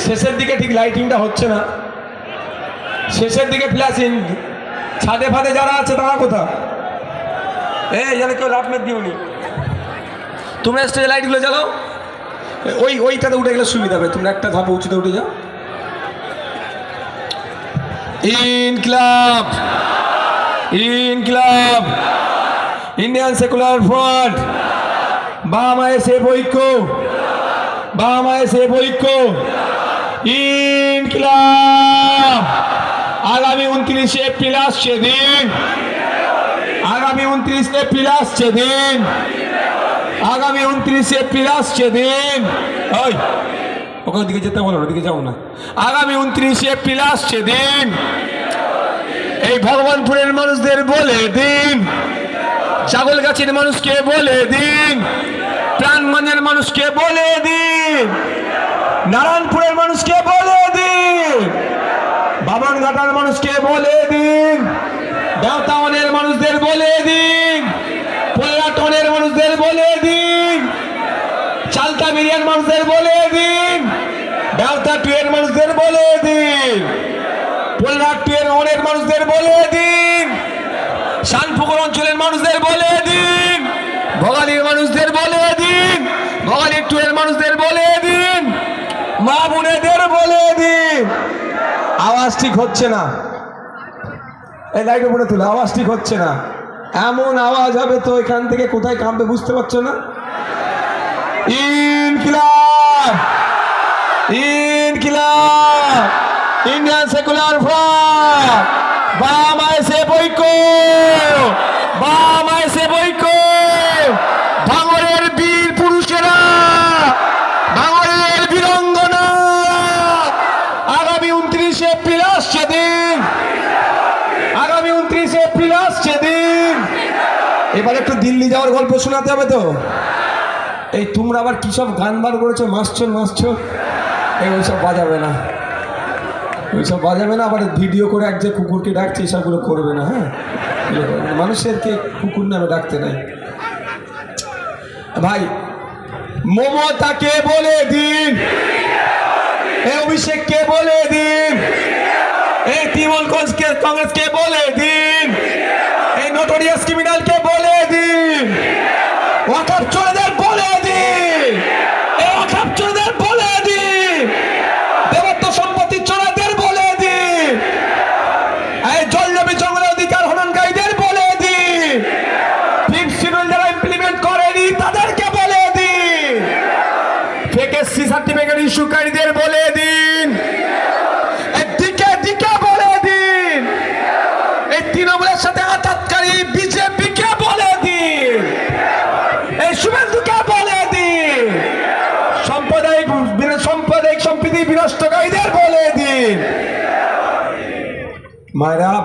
শেষের দিকে ঠিক লাইটিংটা হচ্ছে না, শেষের দিকে ফ্ল্যাশিং। ছাদে ফাদে যারা আছে তারা কোথা? এই যেন কেউ লাভ মেট দিওনি। তোমরা স্টেজে লাইটগুলো জ্বালাও, ওইটাতে উঠে গেলে সুবিধা হবে। তোমরা একটা ধাপে উঁচুতে উঠে যাও। ইনকিলাব, ইনকিলাব, ইন্ডিয়ান সেকুলার ফ্রন্ট, বামায় সে ঐক্য, বামায় সে ঐক্য, ইনকিলাব। আগামী 29 এপ্রিল আসছে দিন, আগামী 29 এপ্রিল আসছে দিন, আগামী 29 এপ্রিল আসছে দিন। ওই ওখান দিকে যেতে বলো, ওদিকে যাও না। আগামী 29 এপ্রিল আসছে দিন, এই ভগবানপুরের মানুষদের বলে দিন, ছাগলগাছির মানুষকে বলে দিন, প্রাণগঞ্জের মানুষকে বলে দিন, নারায়ণপুরের মানুষকে বলে দিন, বামনঘাটার মানুষকে বলে দিন, দেওতাওয়ানের মানুষদের বলে দিন, পল্লাটনের মানুষদের বলে দিন, চালতা বিরিয়ার মানুষদের বলে দিন, দেওতা টুয়ের মানুষদের বলে দিন, পল্লাট টুয়ের অনের মানুষদের বলে দিন, শানপুকুর অঞ্চলের মানুষদের বলে দিন, ভোগালীর মানুষদের বলে দিন, ভোগালীর টুয়ের মানুষদের বলে দিন, মা বোনেদের বলে দিন। আওয়াজ ঠিক হচ্ছে না, এই লাইট উপরে তুলে, আওয়াজ ঠিক হচ্ছে না। এমন আওয়াজ হবে তো এখান থেকে কোথায় কাঁপবে বুঝতে পারছো না। ইনকিলাব, ইনকিলাব, ইন্ডিয়ান সেকুলার ফ্রন্ট, বামায় সে ঐক্য, বামায় সে ঐক্য। ভাঙড়ের বীর পুরুষেরা, ভাঙড়ের বীরাঙ্গনা, আগামী 29 এপ্রিল আসছে দিন, আগামী 29 এপ্রিল আসছে দিন। এবার একটু দিল্লি যাওয়ার গল্প শোনাতে হবে তো। এই তোমরা আবার কি সব গান বার করেছো, মাসছো মাসছো, এই ওইসব বাজাবে না, ওইসব বাজাবে না। আবার ভিডিও করে এক যে কুকুরকে ডাকছে এসবগুলো করবে না। হ্যাঁ, মানুষেরকে কুকুর নামে ডাকতে নাই ভাই। মমতাকে বলে দিন, এই অভিষেককে বলে দিন, এই তৃণমূল কংগ্রেসকে বলে দিন, এই নোটোরিয়াস ক্রিমিনালকে বলে দিন, ওয়াকফ চোরদের বলে দিন, এই ওয়াকফ চোরদের বলে দিন, দেবত্ব সম্পত্তি চোরদের বলে দিন, এই জলজমি জঙ্গল অধিকার হননকারীদের বলে দিন, ফিফথ শিডিউল যারা ইমপ্লিমেন্ট করেনি তাদেরকে বলে দিন, ফেক এসসি সার্টিফিকেট ইস্যুকারীদের বলে দিন, দিকে দিকে বলে দিন, এই তৃণমূলের সাথে আঘাতকারী বিজেপিকে বলে দিন, এই শুভেন্দুকে বলে দিন, সাম্প্রদায়িক সম্প্রীতি বিনষ্টকারীদের বলে দিন। মায়েরা